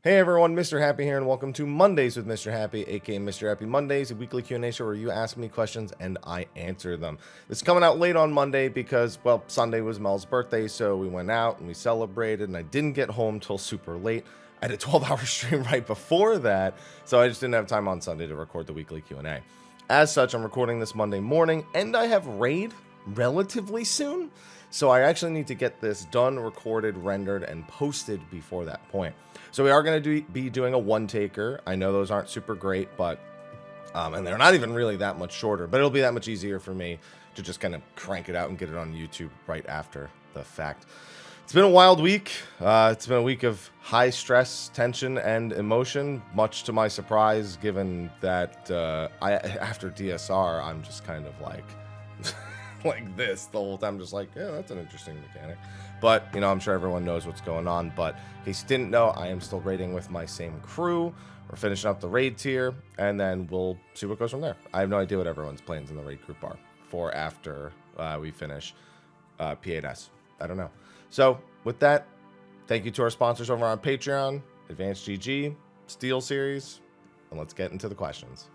Hey everyone, Mr. Happy here, and welcome to Mondays with Mr. Happy, aka Mr. Happy Mondays, a weekly Q&A show where you ask me questions and I answer them. This is coming out late on Monday because, well, Sunday was Mel's birthday, so we went out and we celebrated, and I didn't get home till super late. I had a 12-hour stream right before that, so I just didn't have time on Sunday to record the weekly Q&A. As such, I'm recording this Monday morning, and I have raid relatively soon, so I actually need to get this done, recorded, rendered, and posted before that point. So we are going to be doing a one-taker. I know those aren't super great, but and they're not even really that much shorter, but it'll be that much easier for me to just kind of crank it out and get it on YouTube right after the fact. It's been a wild week. It's been a week of high stress, tension, and emotion, much to my surprise, given that after DSR, I'm just kind of like like this the whole time, just like, yeah, that's an interesting mechanic. But, you know, I'm sure everyone knows what's going on. But in case you didn't know, I am still raiding with my same crew. We're finishing up the raid tier, and then we'll see what goes from there. I have no idea what everyone's plans in the raid group are for after we finish P8S. I don't know. So, with that, thank you to our sponsors over on Patreon, Advanced GG, Steel Series, and let's get into the questions.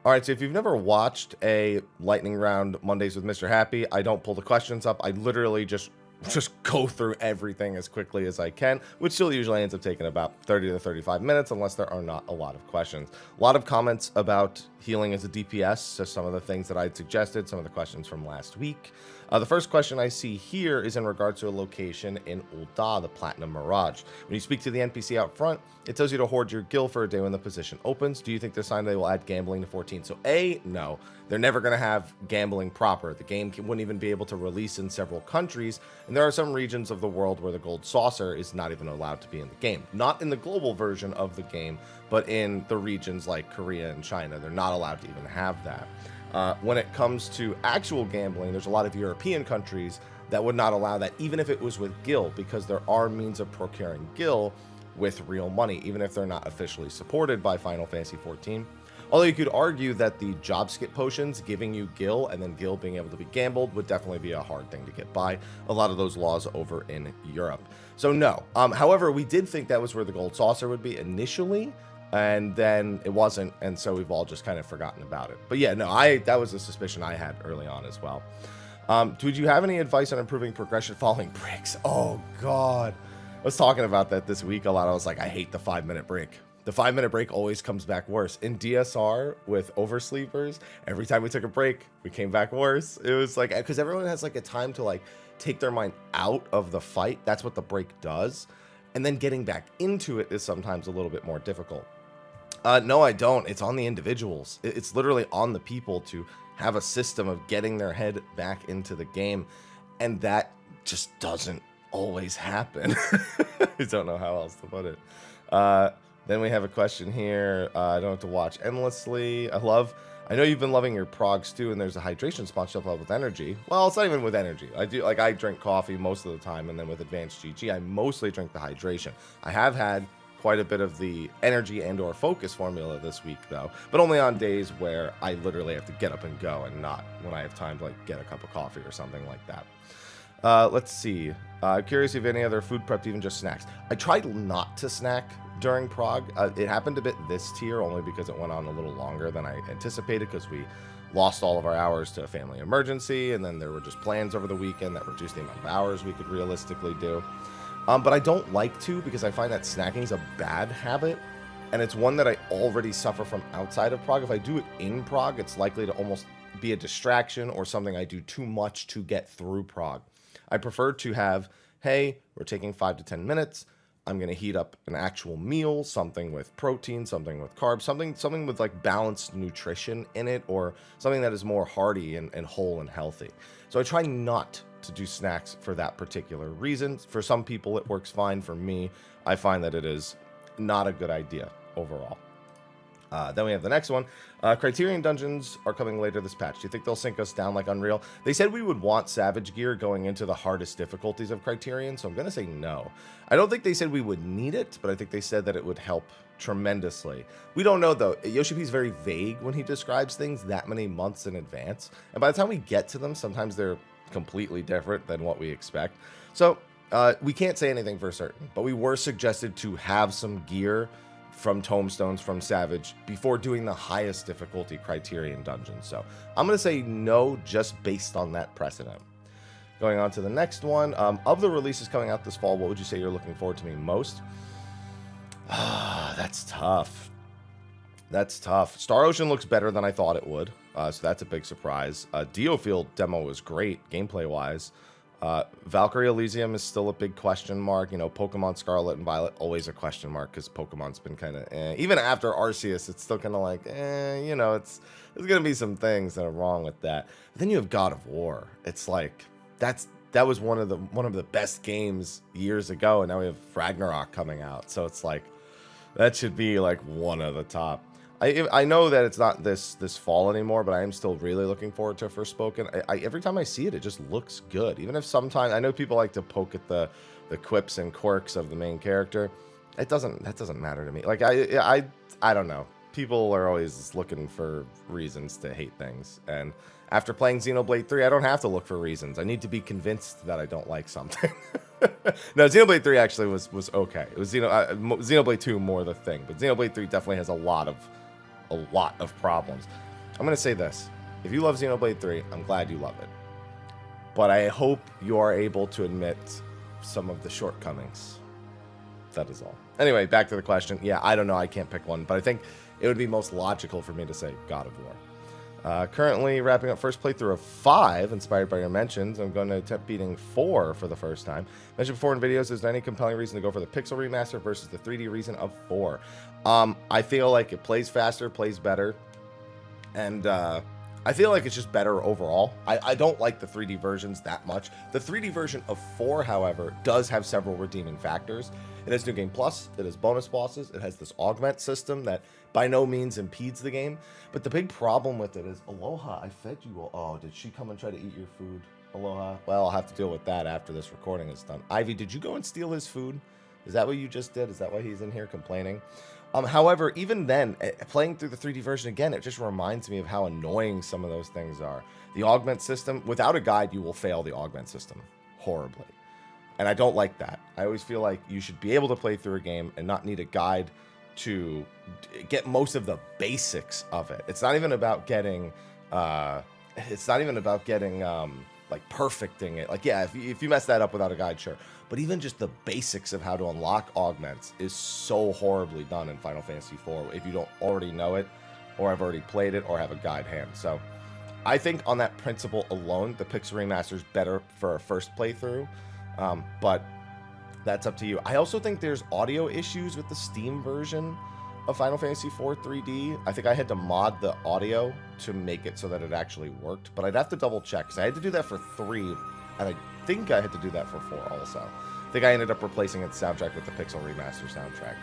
All right, so if you've never watched a lightning round Mondays with Mr. Happy, I don't pull the questions up. I literally just go through everything as quickly as I can, which still usually ends up taking about 30 to 35 minutes unless there are not a lot of questions. A lot of comments about healing as a DPS, so some of the things that I'd suggested, some of the questions from last week. The first question I see here is in regards to a location in Ul'dah, the Platinum Mirage. When you speak to the NPC out front, it tells you to hoard your gil for a day when the position opens. Do you think this time they will add gambling to 14? So A, no. They're never going to have gambling proper. The game wouldn't even be able to release in several countries, and there are some regions of the world where the gold saucer is not even allowed to be in the game. Not in the global version of the game, but in the regions like Korea and China. They're not allowed to even have that. When it comes to actual gambling, there's a lot of European countries that would not allow that, even if it was with gil, because there are means of procuring gil with real money, even if they're not officially supported by Final Fantasy XIV. Although you could argue that the job skip potions giving you gil and then gil being able to be gambled would definitely be a hard thing to get by. A lot of those laws over in Europe. So no. However, we did think that was where the gold saucer would be initially, and then it wasn't, and so we've all just kind of forgotten about it. But yeah, no, that was a suspicion I had early on as well. Would you have any advice on improving progression following breaks? Oh god, I was talking about that this week a lot. I was like, I hate the 5-minute break. The 5-minute break always comes back worse. In DSR with oversleepers, every time we took a break, we came back worse. It was like, because everyone has like a time to like take their mind out of the fight. That's what the break does. And then getting back into it is sometimes a little bit more difficult. No, I don't. It's on the individuals. It's literally on the people to have a system of getting their head back into the game. And that just doesn't always happen. I don't know how else to put it. Then we have a question here. I don't have to watch endlessly. I know you've been loving your progs too, and there's a hydration sponsorship with energy. Well, it's not even with energy. I drink coffee most of the time, and then with Advanced GG, I mostly drink the hydration. I have had quite a bit of the energy and or focus formula this week though, but only on days where I literally have to get up and go, and not when I have time to like get a cup of coffee or something like that. Let's see. Curious if any other food prepped, even just snacks. I tried not to snack during prog. It happened a bit this tier only because it went on a little longer than I anticipated, because we lost all of our hours to a family emergency, and then there were just plans over the weekend that reduced the amount of hours we could realistically do. But I don't like to, because I find that snacking is a bad habit, and it's one that I already suffer from outside of prog. If I do it in prog, it's likely to almost be a distraction or something I do too much to get through prog. I prefer to have, hey, we're taking 5 to 10 minutes. I'm going to heat up an actual meal, something with protein, something with carbs, something with like balanced nutrition in it, or something that is more hearty and whole and healthy. So I try not to do snacks for that particular reason. For some people, it works fine. For me, I find that it is not a good idea overall. Then we have the next one. Criterion dungeons are coming later this patch. Do you think they'll sink us down like Unreal? They said we would want Savage gear going into the hardest difficulties of Criterion, so I'm going to say no. I don't think they said we would need it, but I think they said that it would help tremendously. We don't know, though. Yoshipi's very vague when he describes things that many months in advance, and by the time we get to them, sometimes they're completely different than what we expect. So We can't say anything for certain, but we were suggested to have some gear from Tomestones from Savage before doing the highest difficulty Criterion dungeon. So I'm going to say no, just based on that precedent. Going on to the next one. Of the releases coming out this fall, what would you say you're looking forward to me most? That's tough. That's tough. Star Ocean looks better than I thought it would, so that's a big surprise. Diofield demo was great, gameplay-wise. Valkyrie Elysium is still a big question mark. You know, Pokemon Scarlet and Violet, always a question mark, because Pokemon's been kind of even after Arceus, it's still kind of like, you know, there's going to be some things that are wrong with that. But then you have God of War. It's like, that was one of the best games years ago, and now we have Ragnarok coming out. So it's like, that should be like one of the top. I know that it's not this fall anymore, but I am still really looking forward to Forspoken. Every time I see it, it just looks good. Even if sometimes I know people like to poke at the quips and quirks of the main character, that doesn't matter to me. Like I don't know. People are always looking for reasons to hate things, and after playing Xenoblade 3, I don't have to look for reasons. I need to be convinced that I don't like something. No, Xenoblade 3 actually was okay. It was Xenoblade 2 more the thing, but Xenoblade 3 definitely has a lot of problems. I'm going to say this. If you love Xenoblade 3, I'm glad you love it. But I hope you are able to admit some of the shortcomings. That is all. Anyway, back to the question. Yeah, I don't know. I can't pick one, but I think it would be most logical for me to say God of War. Currently wrapping up first playthrough of 5, inspired by your mentions. I'm going to attempt beating 4 for the first time. Mentioned before in videos, is there any compelling reason to go for the pixel remaster versus the 3D reason of 4? I feel like it plays faster, plays better, and I feel like it's just better overall. I don't like the 3D versions that much. The 3D version of 4, however, does have several redeeming factors. It has New Game Plus, it has bonus bosses, it has this augment system that by no means impedes the game. But the big problem with it is, Aloha, I fed you. Oh, did she come and try to eat your food, Aloha? Well, I'll have to deal with that after this recording is done. Ivy, did you go and steal his food? Is that what you just did? Is that why he's in here complaining? However, even then, playing through the 3D version again, it just reminds me of how annoying some of those things are. The augment system, without a guide, you will fail the augment system horribly. And I don't like that. I always feel like you should be able to play through a game and not need a guide to get most of the basics of it. It's not even about getting, like perfecting it. Like, yeah, if you mess that up without a guide, sure. But even just the basics of how to unlock augments is so horribly done in Final Fantasy IV if you don't already know it, or have already played it, or have a guide hand. So I think on that principle alone, the Pixel Remaster is better for a first playthrough. But that's up to you. I also think there's audio issues with the Steam version of Final Fantasy IV 3D. I think I had to mod the audio to make it so that it actually worked, but I'd have to double check, because I had to do that for 3, and I think I had to do that for 4 also. I think I ended up replacing its soundtrack with the Pixel Remaster soundtrack.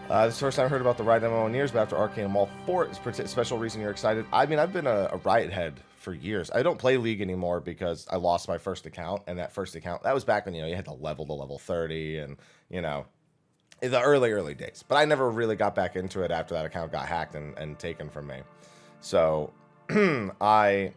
This is the first time I heard about the Riot MMO in years, but after Arcane Mall 4, is a special reason you're excited? I mean, I've been a Riot head for years. I don't play League anymore because I lost my first account, and that first account, that was back when, you know, you had to level to level 30, and, you know, in the early days. But I never really got back into it after that account got hacked and taken from me. So, I've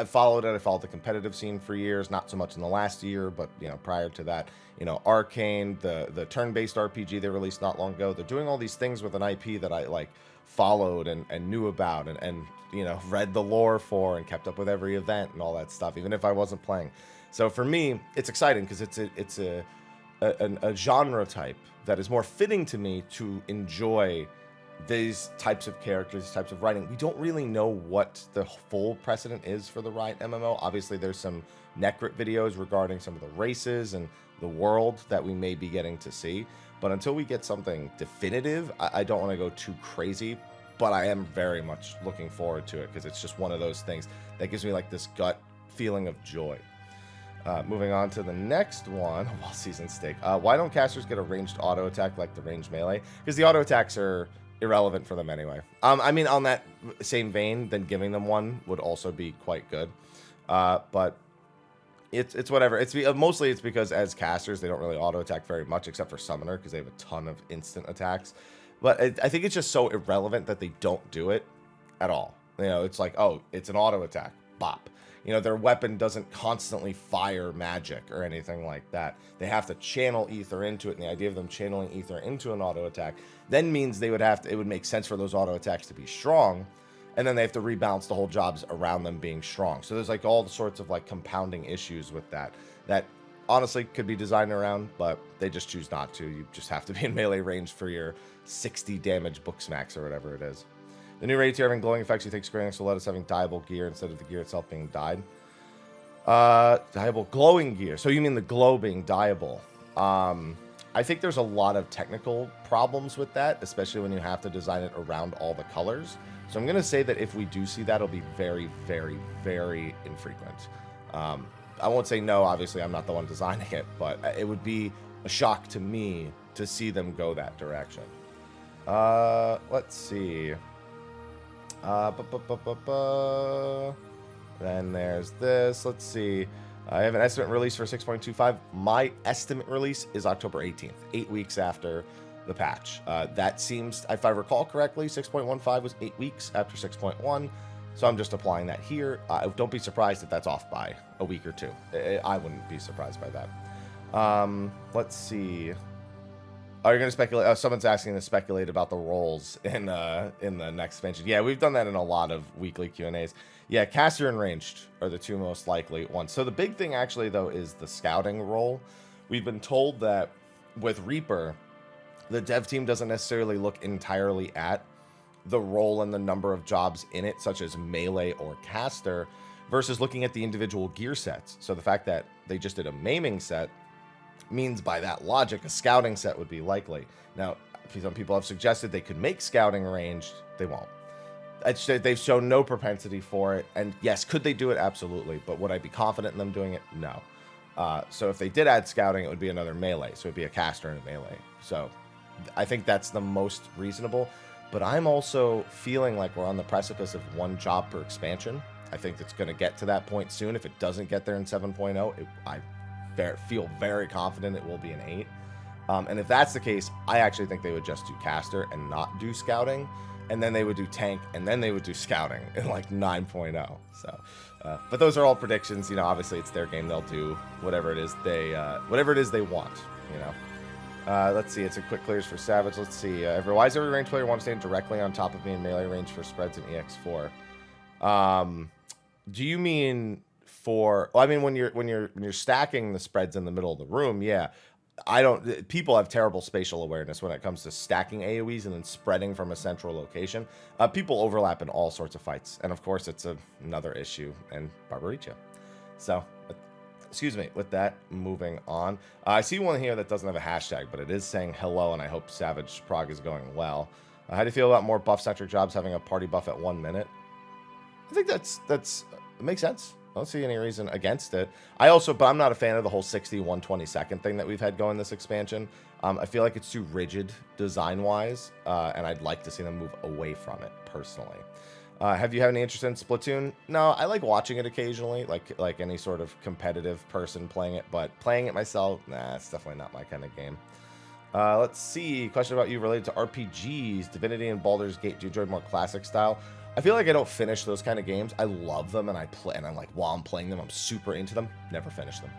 followed it. I followed the competitive scene for years, not so much in the last year, but, you know, prior to that, you know, Arcane, the turn-based RPG they released not long ago. They're doing all these things with an IP that I, like, followed and knew about and, you know, read the lore for and kept up with every event and all that stuff, even if I wasn't playing. So for me, it's exciting because it's a genre type that is more fitting to me to enjoy these types of characters, these types of writing. We don't really know what the full precedent is for the Riot MMO. Obviously, there's some Necrit videos regarding some of the races and the world that we may be getting to see. But until we get something definitive, I don't want to go too crazy. But I am very much looking forward to it because it's just one of those things that gives me like this gut feeling of joy. Moving on to the next one, Wall Season Steak. Why don't casters get a ranged auto attack like the ranged melee? Because the auto attacks are irrelevant for them anyway. I mean, on that same vein, then giving them one would also be quite good. But it's whatever. Mostly it's because as casters, they don't really auto attack very much except for Summoner because they have a ton of instant attacks. But I think it's just so irrelevant that they don't do it at all. You know, it's like, oh, it's an auto attack. Bop. You know, their weapon doesn't constantly fire magic or anything like that. They have to channel ether into it, and the idea of them channeling ether into an auto attack then means they would have to, it would make sense for those auto attacks to be strong, and then they have to rebalance the whole jobs around them being strong. So there's like all sorts of like compounding issues with that honestly could be designed around, but they just choose not to. You just have to be in melee range for your 60 damage book smacks or whatever it is. The new raid tier having glowing effects, you think Square Enix will let us having dyeable gear instead of the gear itself being dyed? Dyeable glowing gear. So you mean the glow being dyeable? I think there's a lot of technical problems with that, especially when you have to design it around all the colors. So I'm going to say that if we do see that, it'll be very, very, very infrequent. I won't say no, obviously I'm not the one designing it, but it would be a shock to me to see them go that direction. Let's see. Then there's this. Let's see. I have an estimate release for 6.25. My estimate release is October 18th, 8 weeks after the patch. That seems, if I recall correctly, 6.15 was 8 weeks after 6.1. So I'm just applying that here. Don't be surprised if that's off by a week or two. I wouldn't be surprised by that. Let's see. Are you going to speculate? Oh, someone's asking to speculate about the roles in the next expansion. Yeah, we've done that in a lot of weekly Q&As. Yeah, caster and ranged are the two most likely ones. So the big thing actually, though, is the scouting role. We've been told that with Reaper, the dev team doesn't necessarily look entirely at the role and the number of jobs in it, such as melee or caster, versus looking at the individual gear sets. So the fact that they just did a maiming set means by that logic a scouting set would be likely. Now, some people have suggested they could make scouting ranged. They won't. They've shown no propensity for it. And yes, could they do it? Absolutely. But would I be confident in them doing it? No. So if they did add scouting, it would be another melee. So it'd be a caster and a melee. So I think that's the most reasonable. But I'm also feeling like we're on the precipice of one job per expansion. I think it's going to get to that point soon. If it doesn't get there in 7.0, I feel very confident it will be an 8. And if that's the case, I actually think they would just do caster and not do scouting. And then they would do tank, and then they would do scouting in like 9.0. So, but those are all predictions. You know, obviously it's their game. They'll do whatever it is they want, you know. Let's see. It's a quick clears for Savage. Let's see. Why does every range player want to stand directly on top of me in melee range for spreads in EX4? Do you mean for? Well, I mean when you're stacking the spreads in the middle of the room, yeah. People have terrible spatial awareness when it comes to stacking AoEs and then spreading from a central location. People overlap in all sorts of fights, and of course it's another issue in Barbaricha. So, excuse me, with that, moving on. I see one here that doesn't have a hashtag, but it is saying hello, and I hope Savage Prague is going well. How do you feel about more buff-centric jobs having a party buff at 1 minute? I think it makes sense. I don't see any reason against it. But I'm not a fan of the whole 60, 1/22 thing that we've had going this expansion. I feel like it's too rigid design-wise, and I'd like to see them move away from it, personally. Have you had any interest in Splatoon? No, I like watching it occasionally, like any sort of competitive person playing it, but playing it myself, nah, it's definitely not my kind of game. Let's see. Question about you related to RPGs, Divinity and Baldur's Gate. Do you enjoy more classic style? I feel like I don't finish those kind of games. I love them, and I play, and I'm like, while I'm playing them, I'm super into them. Never finish them.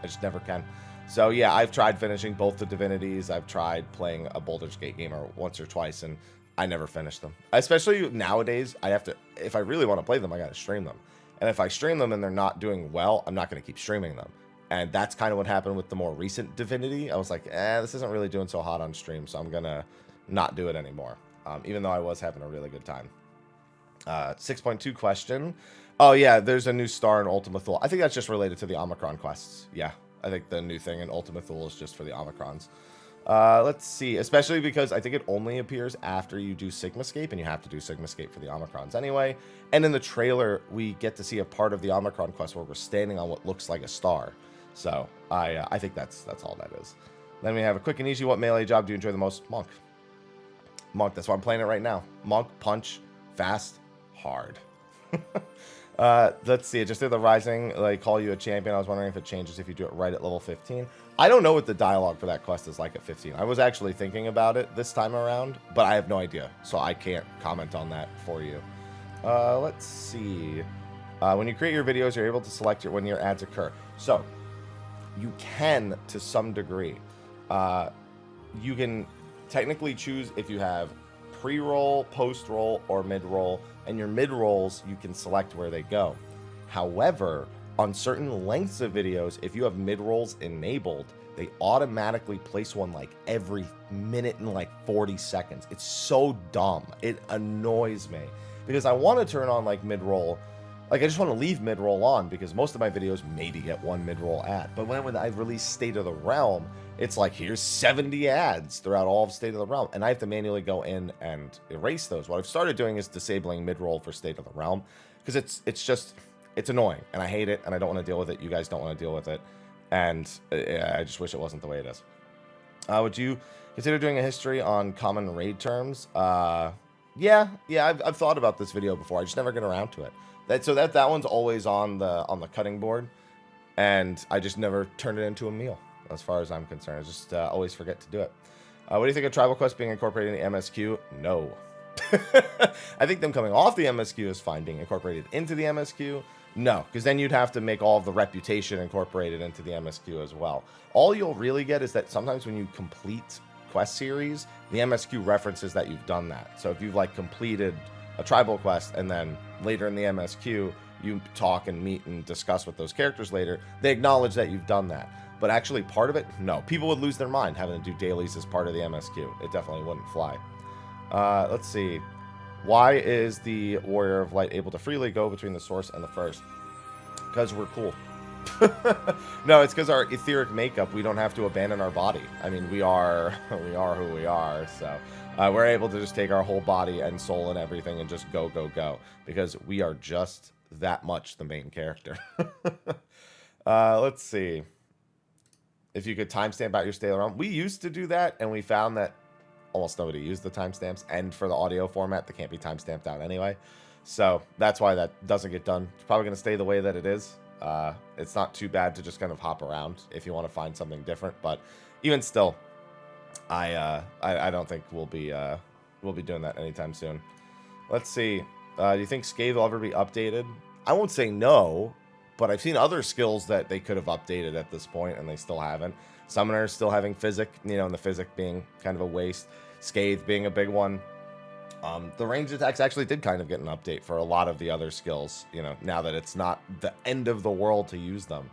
I just never can. So yeah, I've tried finishing both the Divinities. I've tried playing a Baldur's Gate game once or twice, and I never finish them. Especially nowadays, if I really want to play them, I got to stream them. And if I stream them and they're not doing well, I'm not going to keep streaming them. And that's kind of what happened with the more recent Divinity. I was like, this isn't really doing so hot on stream, so I'm going to not do it anymore. Even though I was having a really good time. 6.2 question. Oh yeah, there's a new star in Ultima Thule. I think that's just related to the Omicron quests. Yeah, I think the new thing in Ultima Thule is just for the Omicrons. Let's see, especially because I think it only appears after you do Sigmascape, and you have to do Sigmascape for the Omicrons anyway. And in the trailer, we get to see a part of the Omicron quest where we're standing on what looks like a star. So I think that's all that is. Then we have a quick and easy. What melee job do you enjoy the most? Monk. That's why I'm playing it right now. Monk, punch, fast, hard. Let's see. It just did the Rising, like, call you a champion. I was wondering if it changes if you do it right at level 15. I don't know what the dialogue for that quest is like at 15. I was actually thinking about it this time around, but I have no idea, so I can't comment on that for you. Let's see. When you create your videos, you're able to select when your ads occur. So, you can, to some degree. You can technically choose if you have pre-roll, post-roll, or mid-roll. And your mid-rolls, you can select where they go. However, on certain lengths of videos, if you have mid-rolls enabled, they automatically place one like every minute and like 40 seconds. It's so dumb. It annoys me because I want to turn on like mid-roll. Like I just want to leave mid-roll on because most of my videos maybe get one mid-roll ad. But when I release State of the Realm, it's like here's 70 ads throughout all of State of the Realm. And I have to manually go in and erase those. What I've started doing is disabling mid-roll for State of the Realm because it's annoying and I hate it and I don't want to deal with it. You guys don't want to deal with it. And I just wish it wasn't the way it is. Would you consider doing a history on common raid terms? Yeah, I've thought about this video before. I just never get around to it. That one's always on the cutting board, and I just never turn it into a meal. As far as I'm concerned, I just always forget to do it. What do you think of Tribal Quest being incorporated in the MSQ? No. I think them coming off the MSQ is fine. Being incorporated into the MSQ, no, because then you'd have to make all of the reputation incorporated into the MSQ as well. All you'll really get is that sometimes when you complete quest series, the MSQ references that you've done that. So if you've like completed a tribal quest and then later in the MSQ you talk and meet and discuss with those characters later, they acknowledge that you've done that. But actually part of it, no. People would lose their mind having to do dailies as part of the MSQ. It definitely wouldn't fly. Let's see. Why is the Warrior of Light able to freely go between the source and the first? Because we're cool. No, it's because our etheric makeup, we don't have to abandon our body. I mean, we are who we are, so we're able to just take our whole body and soul and everything and just go, because we are just that much the main character. Let's see. If you could timestamp out your stay around. We used to do that, and we found that almost nobody used the timestamps, and for the audio format, they can't be timestamped out anyway. So that's why that doesn't get done. It's probably going to stay the way that it is. It's not too bad to just kind of hop around if you want to find something different, but even still, I don't think we'll be doing that anytime soon. Let's see. Do you think Scathe will ever be updated? I won't say no, but I've seen other skills that they could have updated at this point, and they still haven't. Summoners still having Physic, and the Physic being kind of a waste. Scathe being a big one. The ranged attacks actually did kind of get an update for a lot of the other skills, now that it's not the end of the world to use them.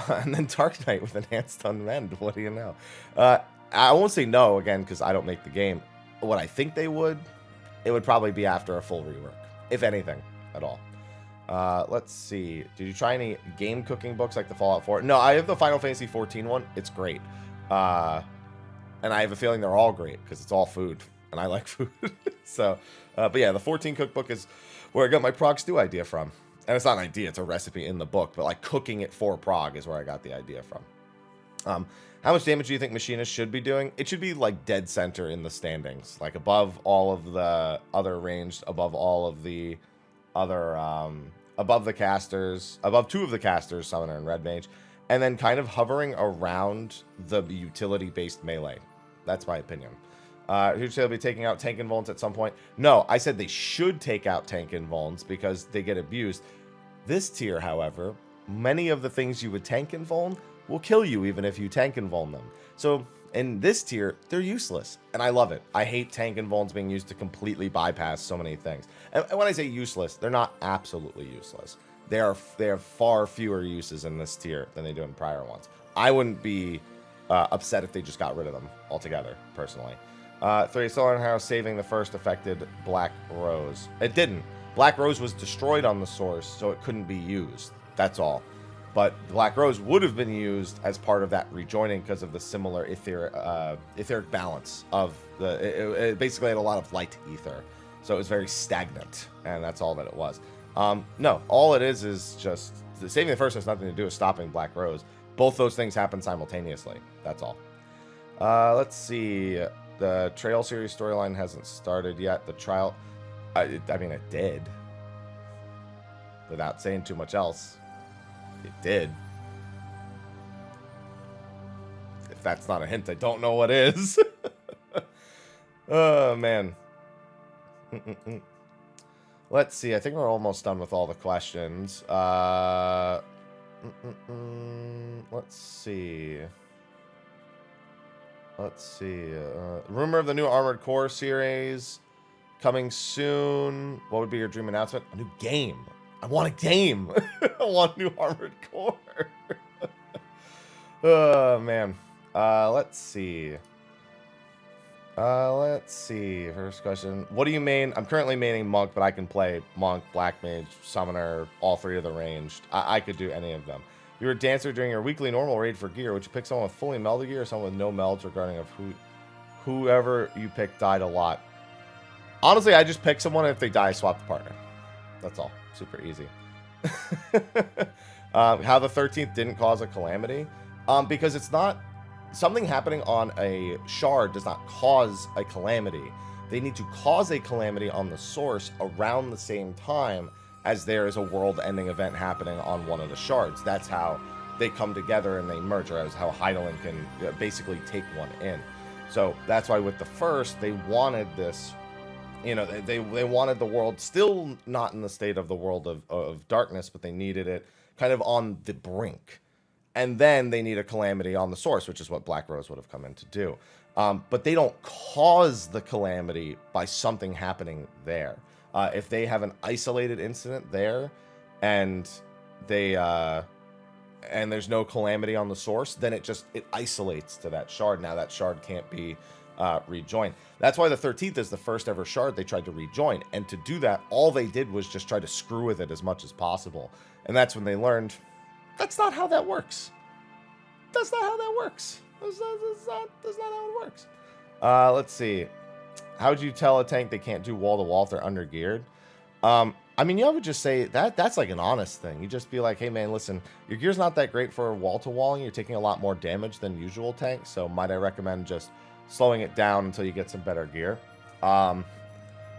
And then Dark Knight with Enhanced Unmend, what do you know? I won't say no, again, because I don't make the game. What I think they would, it would probably be after a full rework, if anything at all. Let's see. Did you try any game cooking books like the Fallout 4? No, I have the Final Fantasy 14 one. It's great. And I have a feeling they're all great because it's all food. And I like food. So, but yeah, the 14 cookbook is where I got my Prague stew idea from. And it's not an idea, it's a recipe in the book. But like cooking it for Prague is where I got the idea from. How much damage do you think Machinist should be doing? It should be like dead center in the standings. Like above all of the other ranged, above all of the other, above the casters, above two of the casters, Summoner and Red Mage. And then kind of hovering around the utility-based melee. That's my opinion. Who should be taking out Tank and Volans at some point? No, I said they should take out Tank and Volans because they get abused. This tier, however, many of the things you would Tank and Voln will kill you even if you Tank and Voln them. So in this tier, they're useless, and I love it. I hate Tank and Volns being used to completely bypass so many things. And when I say useless, they're not absolutely useless. They have far fewer uses in this tier than they do in prior ones. I wouldn't be upset if they just got rid of them altogether, personally. 3 still on how saving the first affected Black Rose. It didn't. Black Rose was destroyed on the source, so it couldn't be used. That's all. But Black Rose would have been used as part of that rejoining because of the similar etheric balance of the. It basically had a lot of light ether, so it was very stagnant, and that's all that it was. No, all it is just saving the first has nothing to do with stopping Black Rose. Both those things happen simultaneously. That's all. Let's see. The Trail series storyline hasn't started yet. The trial, I mean, it did. Without saying too much else, it did. If that's not a hint, I don't know what is. Oh, man. Let's see. I think we're almost done with all the questions. Let's see. Rumor of the new Armored Core series coming soon. What would be your dream announcement? A new game. I want a game. I want new Armored Core. Oh, man. Let's see. First question. What do you main? I'm currently maining Monk, but I can play Monk, Black Mage, Summoner, all three of the ranged. I could do any of them. You're a dancer during your weekly normal raid for gear. Would you pick someone with fully melded gear or someone with no melds, regarding of whoever you pick died a lot? Honestly, I just pick someone, and if they die, I swap the partner. That's all. Super easy. How the 13th didn't cause a calamity? Because it's not... Something happening on a shard does not cause a calamity. They need to cause a calamity on the source around the same time as there is a world-ending event happening on one of the shards. That's how they come together and they merge, or as how Heidelin can basically take one in. So that's why with the first, they wanted this, you know, they wanted the world still not in the state of the world of darkness, but they needed it kind of on the brink. And then they need a calamity on the source, which is what Black Rose would have come in to do. But they don't cause the calamity by something happening there. If they have an isolated incident there, and they and there's no calamity on the source, then it isolates to that shard. Now that shard can't be rejoined. That's why the 13th is the first ever shard they tried to rejoin. And to do that, all they did was just try to screw with it as much as possible. And that's when they learned, that's not how that works. That's not how that works. That's not how it works. Let's see. How would you tell a tank they can't do wall-to-wall if they're under-geared? I mean, you would just say that's like an honest thing. You just be like, hey, man, listen, your gear's not that great for wall-to-wall, and you're taking a lot more damage than usual tanks, so might I recommend just slowing it down until you get some better gear.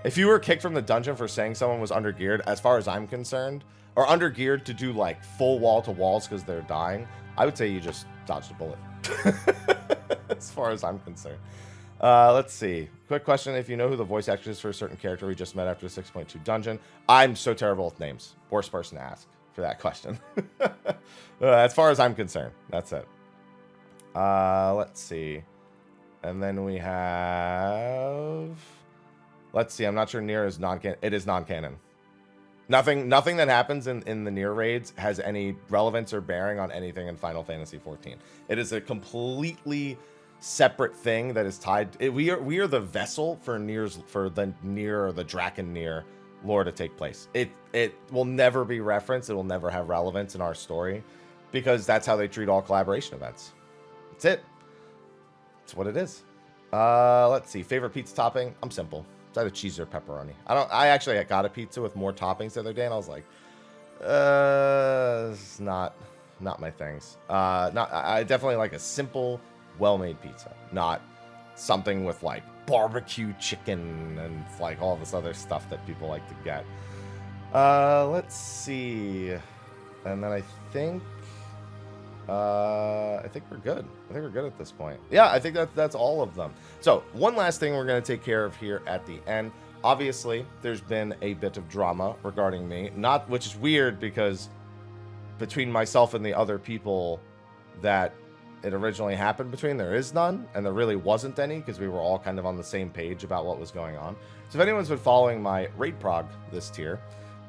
If you were kicked from the dungeon for saying someone was under-geared, as far as I'm concerned, or under-geared to do, like, full wall-to-walls because they're dying, I would say you just dodge the bullet. As far as I'm concerned. Let's see. Quick question. If you know who the voice actor is for a certain character we just met after the 6.2 dungeon. I'm so terrible with names. Worst person to ask for that question. As far as I'm concerned. That's it. Let's see. And then we have... Let's see. I'm not sure Nier is non-canon. It is non-canon. Nothing that happens in the Nier raids has any relevance or bearing on anything in Final Fantasy XIV. It is a completely separate thing that is tied. We are the vessel for the Nier or the Draken Nier lore to take place. It will never be referenced. It will never have relevance in our story because that's how they treat all collaboration events. That's it. That's what it is. Let's see. Favorite pizza topping? I'm simple. It's either cheese or pepperoni. I actually got a pizza with more toppings the other day, and I was like, it's not my things. I definitely like a simple, well-made pizza, not something with like barbecue chicken and like all this other stuff that people like to get. Let's see, and then I think we're good. I think we're good at this point. Yeah, I think that's all of them. So one last thing we're going to take care of here at the end. Obviously, there's been a bit of drama regarding me, which is weird because between myself and the other people that it originally happened between, there is none, and there really wasn't any because we were all kind of on the same page about what was going on. So if anyone's been following my raid prog this tier,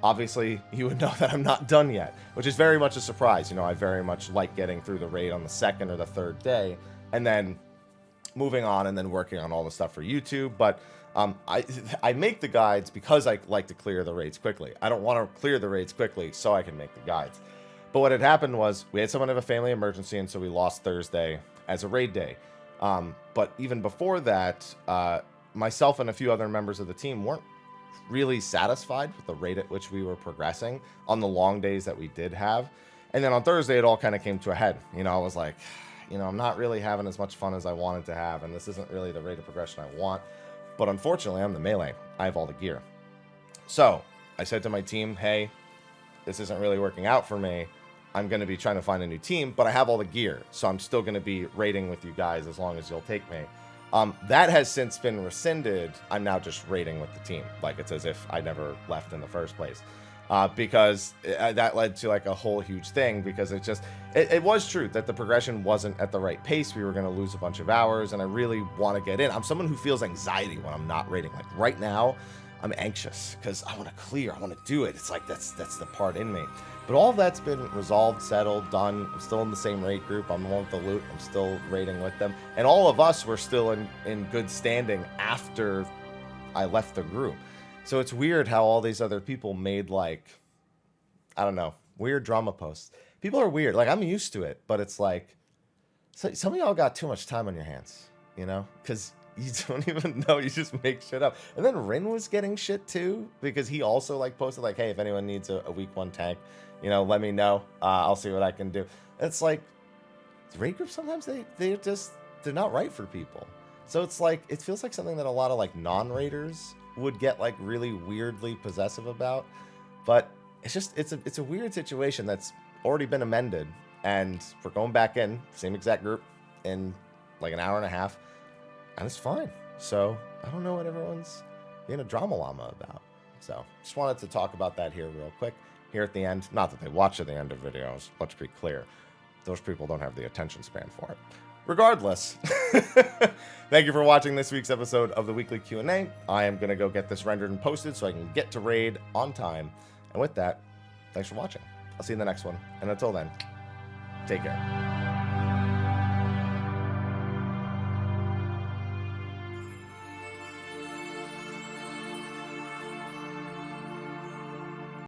obviously you would know that I'm not done yet, which is very much a surprise. You know, I very much like getting through the raid on the second or the third day, and then moving on and then working on all the stuff for YouTube. But I make the guides because I like to clear the raids quickly. I don't want to clear the raids quickly so I can make the guides. But what had happened was we had someone have a family emergency, and so we lost Thursday as a raid day. But even before that, myself and a few other members of the team weren't really satisfied with the rate at which we were progressing on the long days that we did have. And then on Thursday, it all kind of came to a head. You know, I was like, you know, I'm not really having as much fun as I wanted to have, and this isn't really the rate of progression I want. But unfortunately, I'm the melee. I have all the gear. So I said to my team, hey, this isn't really working out for me. I'm going to be trying to find a new team, but I have all the gear. So I'm still going to be raiding with you guys as long as you'll take me. That has since been rescinded. I'm now just raiding with the team. Like, it's as if I never left in the first place. Because that led to like a whole huge thing, because it was true that the progression wasn't at the right pace. We were going to lose a bunch of hours, and I really want to get in. I'm someone who feels anxiety when I'm not raiding. Like right now, I'm anxious because I want to clear. I want to do it. It's like that's the part in me. But all of that's been resolved, settled, done. I'm still in the same raid group. I'm the one with the loot. I'm still raiding with them. And all of us were still in good standing after I left the group. So it's weird how all these other people made, like, I don't know, weird drama posts. People are weird. Like, I'm used to it, but it's like, some of y'all got too much time on your hands, you know? Because you don't even know. You just make shit up. And then Rin was getting shit, too, because he also, like, posted, like, hey, if anyone needs a week 1 tank, you know, let me know. I'll see what I can do. It's like, raid groups, sometimes they're not right for people. So it's like, it feels like something that a lot of, like, non-raiders would get like really weirdly possessive about, but it's a weird situation that's already been amended, and we're going back in same exact group in like an hour and a half, and it's fine. So I don't know what everyone's being a drama llama about. So just wanted to talk about that here real quick here at the end. Not that they watch at the end of videos, let's be clear, those people don't have the attention span for it. Regardless, thank you for watching this week's episode of the Weekly Q&A. I am going to go get this rendered and posted so I can get to raid on time. And with that, thanks for watching. I'll see you in the next one. And until then, take care.